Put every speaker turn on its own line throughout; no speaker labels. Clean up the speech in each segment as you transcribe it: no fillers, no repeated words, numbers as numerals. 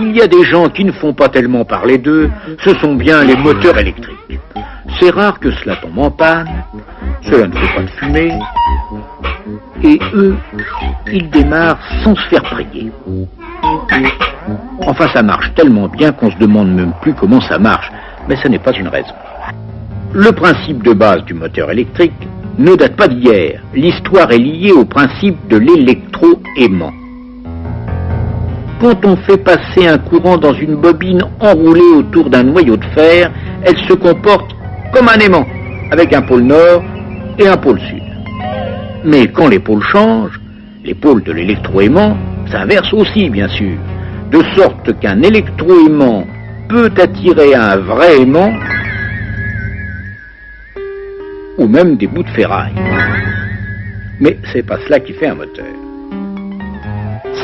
s'il y a des gens qui ne font pas tellement parler d'eux, ce sont bien les moteurs électriques. C'est rare que cela tombe en panne, cela ne fait pas de fumée, et eux, ils démarrent sans se faire prier. Enfin, ça marche tellement bien qu'on se demande même plus comment ça marche, mais ça n'est pas une raison. Le principe de base du moteur électrique ne date pas d'hier. L'histoire est liée au principe de l'électroaimant. Quand on fait passer un courant dans une bobine enroulée autour d'un noyau de fer, elle se comporte comme un aimant, avec un pôle nord et un pôle sud. Mais quand les pôles changent, les pôles de l'électroaimant s'inversent aussi, bien sûr, de sorte qu'un électroaimant peut attirer un vrai aimant ou même des bouts de ferraille. Mais c'est pas cela qui fait un moteur.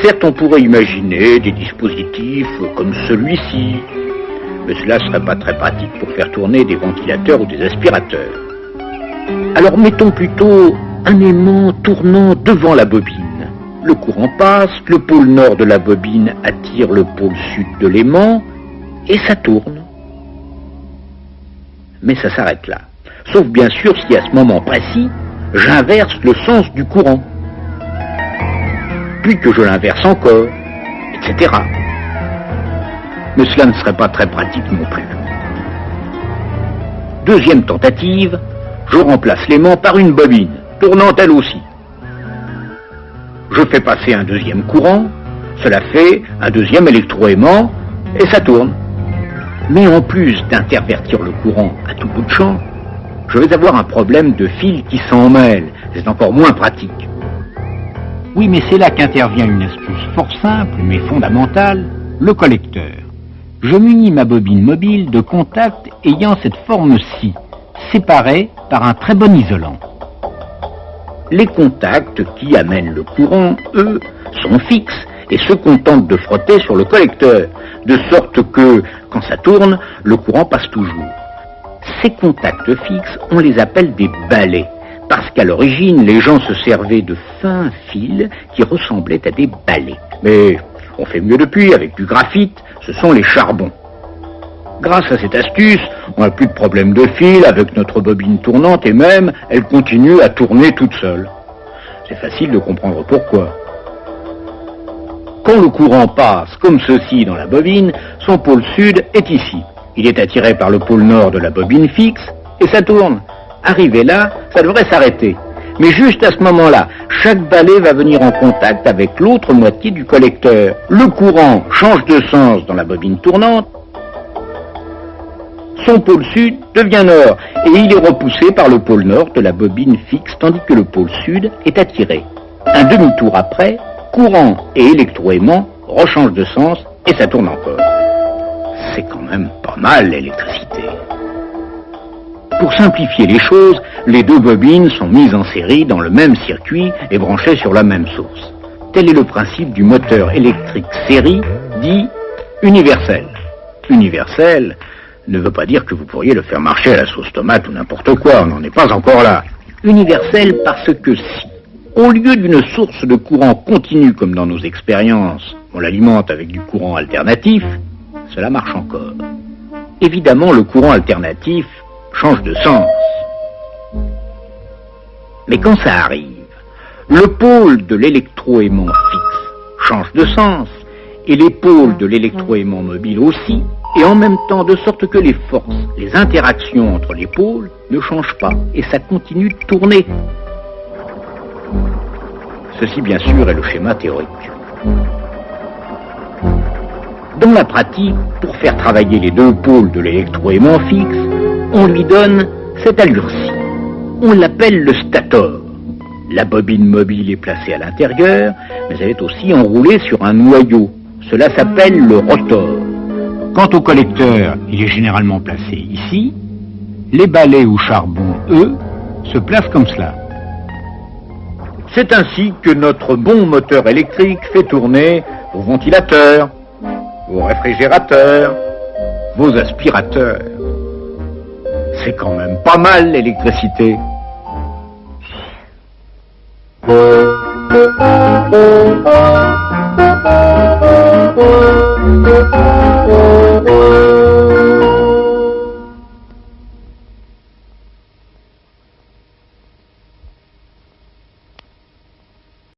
Certes, on pourrait imaginer des dispositifs comme celui-ci, mais cela serait pas très pratique pour faire tourner des ventilateurs ou des aspirateurs. Alors mettons plutôt un aimant tournant devant la bobine. Le courant passe, le pôle nord de la bobine attire le pôle sud de l'aimant, et ça tourne. Mais ça s'arrête là. Sauf bien sûr si à ce moment précis, j'inverse le sens du courant. Puis que je l'inverse encore, etc. Mais cela ne serait pas très pratique non plus. Deuxième tentative, je remplace l'aimant par une bobine, tournant elle aussi. Je fais passer un deuxième courant, cela fait un deuxième électroaimant, et ça tourne. Mais en plus d'intervertir le courant à tout bout de champ, je vais avoir un problème de fil qui s'en mêle. C'est encore moins pratique. Oui, mais c'est là qu'intervient une astuce fort simple, mais fondamentale, le collecteur. Je munis ma bobine mobile de contacts ayant cette forme-ci, séparés par un très bon isolant. Les contacts qui amènent le courant, eux, sont fixes et se contentent de frotter sur le collecteur, de sorte que, quand ça tourne, le courant passe toujours. Ces contacts fixes, on les appelle des balais, parce qu'à l'origine, les gens se servaient de fins fils qui ressemblaient à des balais. Mais on fait mieux depuis, avec du graphite, ce sont les charbons. Grâce à cette astuce, on n'a plus de problème de fil avec notre bobine tournante et même, elle continue à tourner toute seule. C'est facile de comprendre pourquoi. Quand le courant passe comme ceci dans la bobine, son pôle sud est ici. Il est attiré par le pôle nord de la bobine fixe et ça tourne. Arrivé là, ça devrait s'arrêter. Mais juste à ce moment-là, chaque balai va venir en contact avec l'autre moitié du collecteur. Le courant change de sens dans la bobine tournante. Son pôle sud devient nord et il est repoussé par le pôle nord de la bobine fixe tandis que le pôle sud est attiré. Un demi-tour après, courant et électroaimant rechangent de sens et ça tourne encore. C'est quand même pas mal l'électricité. Pour simplifier les choses, les deux bobines sont mises en série dans le même circuit et branchées sur la même source. Tel est le principe du moteur électrique série dit universel. Universel ne veut pas dire que vous pourriez le faire marcher à la sauce tomate ou n'importe quoi, on n'en est pas encore là. Universel parce que si, au lieu d'une source de courant continu comme dans nos expériences, on l'alimente avec du courant alternatif, cela marche encore. Évidemment, le courant alternatif change de sens. Mais quand ça arrive, le pôle de l'électroaimant fixe change de sens, et les pôles de l'électroaimant mobile aussi, et en même temps de sorte que les forces, les interactions entre les pôles ne changent pas, et ça continue de tourner. Ceci, bien sûr, est le schéma théorique. Dans la pratique, pour faire travailler les deux pôles de l'électroaimant fixe, on lui donne cette allure-ci. On l'appelle le stator. La bobine mobile est placée à l'intérieur, mais elle est aussi enroulée sur un noyau. Cela s'appelle le rotor. Quant au collecteur, il est généralement placé ici. Les balais ou charbons, eux, se placent comme cela. C'est ainsi que notre bon moteur électrique fait tourner vos ventilateurs, vos réfrigérateurs, vos aspirateurs. C'est quand même pas mal l'électricité.